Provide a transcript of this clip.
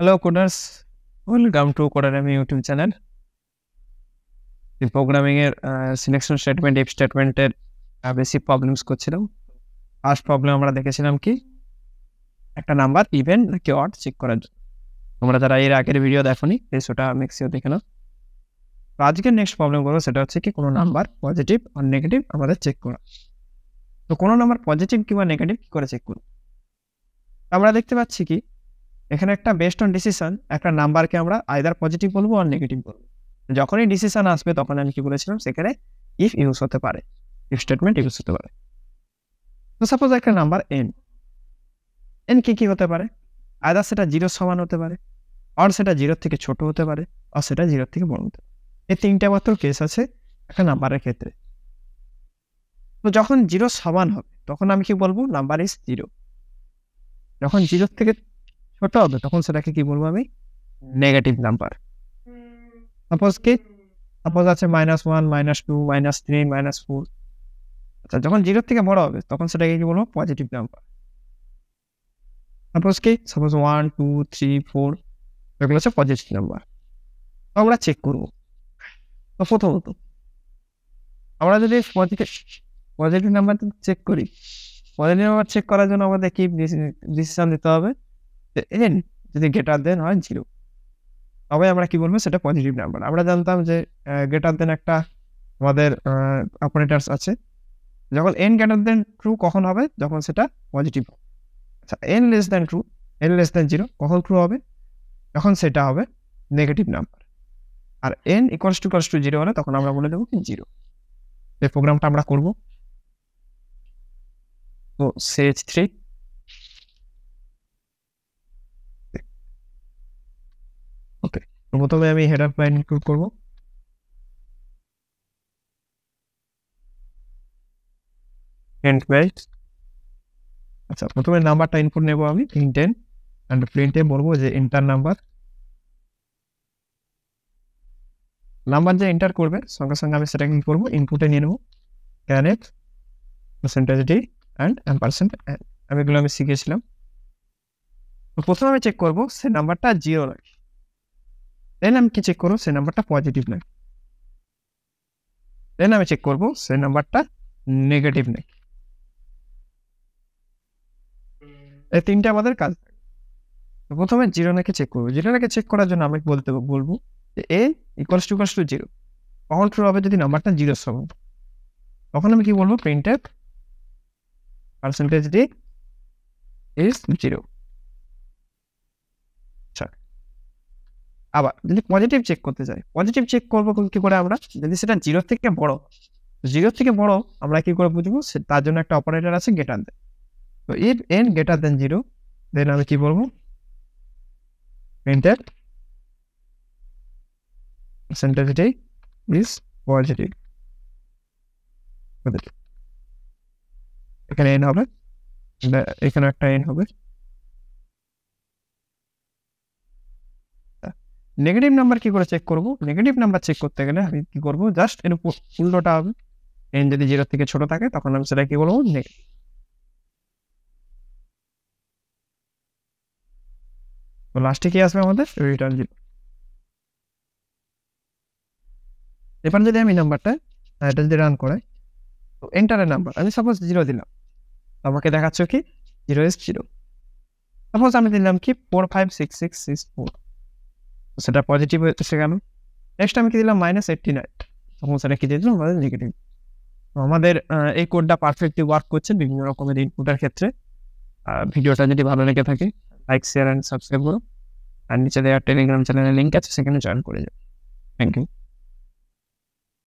Hello coders, welcome to Codacademy YouTube channel. Programming এর selection statement if স্টেটমেন্টের basic problems করছিলাম। First problem আমরা দেখেছিলাম কি একটা নাম্বার ইভেন নাকি অড চেক করার জন্য। তোমরা যারা এর আগের ভিডিও দেখোনি সেটা মেক্সিও দেখে নাও। তো আজকের নেক্সট প্রবলেম করবো সেটা হচ্ছে কি কোনো নাম্বার পজিটিভ আর নেগেটিভ আমাদের চেক করা। তো কোনো নাম্বার পজিটিভ কিংবা নেগেটিভ কি করে চেক করব? আমরা দেখতে পাচ্ছি কি এখানে একটা বেসড অন ডিসিশন একটা নাম্বারকে আমরা আইদার পজিটিভ বলবো আর নেগেটিভ বলবো। যখনই ডিসিশন আসবে তখন আমি কি বলেছিলাম সেখানে ইফ ইউজ হতে পারে, ইফ স্টেটমেন্ট ইউজ হতে পারে। তো সাপোজ একটা নাম্বার এন, এন কি হতে পারে? আইদার সেটা 0 সমান হতে পারে, আর সেটা 0 থেকে ছোট হতে পারে, আর সেটা 0 থেকে বড় হতে পারে। এই তিনটা মাত্র কেস আছে একটা নাম্বারের ক্ষেত্রে। তো যখন 0 সমান হবে তখন আমি কি বলবো? Number is 0। যখন 0 থেকে ছোট হবে তখন সেটাকে কি বলবো? আমি নেগেটিভ নাম্বার। সাপোজ আছে -1, -2, -3, -4। আচ্ছা, যখন 0 থেকে বড় হবে তখন সেটাকে কি বলবো? Positive number. সাপোজ 1, 2, 3, 4 এগুলো হচ্ছে পজিটিভ নাম্বার। আমরা চেক করব। তো প্রথমত আমরা যদি পজিটিভ নাম্বার চেক করি, পজিটিভ নাম্বার চেক করার জন্য আমাদের কি ডিসিশন দিতে হবে? যে n যদি গ্রেটার দেন হয় 0 তবে আমরা কি বলবো? সেটা পজিটিভ নাম্বার। আমরা জানতাম যে গ্রেটার দেন একটা আমাদের অপারেটরস আছে। যখন n গ্রেটার দেন ট্রু কখন হবে? যখন সেটা পজিটিভ হবে। আচ্ছা, n less than true, n less than 0 কখন ট্রু হবে? যখন সেটা হবে নেগেটিভ নাম্বার। আর n ইকুয়ালস টু 0 হলে তখন আমরা বলে দেবো কি 0। এই প্রোগ্রামটা আমরা করব। তো ch3 ওকে। তো প্রথমে আমি হেডার ফাইল ইনক্লুড করব। প্রিন্ট বাইট। আচ্ছা, প্রথমে নাম্বারটা ইনপুট নেব আমি int n এন্ড প্রিন্টে বলবো যে এন্টার নাম্বার। নাম্বার যে এন্টার করবে সঙ্গে সঙ্গে আমি সেটা কি করব? ইনপুটে নিয়ে নেব caret %d and ampersand n। আমি এগুলো শিখেছিলাম। তো প্রথমে আমি চেক করব সে নাম্বারটা 0 নাকি। দেন আমি কি চেক করব? সে নাম্বারটা পজিটিভ নাকি। দেন আমি চেক করব সে নাম্বারটা নেগেটিভ নাকি। এই তিনটা আমাদের কাজ। তো প্রথমে 0 নাকি চেক করব। 0 নাকি চেক করার জন্য আমি বলবো যে a ইকুয়ালস টু 0 কখন ট্রু হবে? যদি নাম্বারটা 0 সমান। তখন আমি কি বলবো? printf %d is 0। আচ্ছা, আবার যদি পজিটিভ চেক করতে চাই, পজিটিভ চেক করবো কি করে আমরা? যদি সেটা 0 থেকে বড়, 0 থেকে বড় আমরা কি করে বুঝবো? তার জন্য একটা অপারেটর আছে গ্রেটার দেন। তো if n গ্রেটার দেন 0 দেন আমি কি বলবো? printf %d is positive. এখানে n হবে, এখানে একটা n হবে। নেগেটিভ নাম্বার কি করে চেক করব? নেগেটিভ নাম্বার চেক করতে গেলে আমি কি করব? জাস্ট এর উল্টোটা হবে। n যদি 0 থেকে ছোট থাকে তখন আমি সেটা কি বলবো? নেগেটিভ। তো লাস্টে কি আসবে আমাদের? রিটার্ন 0। এবার যদি আমি নাম্বারটা এটা যদি রান করে, তো এন্টারের নাম্বার আমি সাপোজ 0 দিলাম, আমাকে দেখাচ্ছে কি 0 is 0। সাপোজ আমি দিলাম কি 456664, তো সেটা পজিটিভ হচ্ছে কেন? নেক্সট আমি কি দিলাম? -89, তখন সেটা কি দিয়ে দিলাম? আমাদের নেগেটিভ। তো আমাদের এই কোডটা পারফেক্টলি ওয়ার্ক করছে বিভিন্ন রকমের ইনপুটের ক্ষেত্রে। ভিডিওটা যদি ভালো লেগে থাকে লাইক, শেয়ার এন্ড সাবস্ক্রাইব করো। আর নিচে দেওয়া টেলিগ্রাম চ্যানেলের লিংক আছে, সেখানে জয়েন করে যাও। Thank you.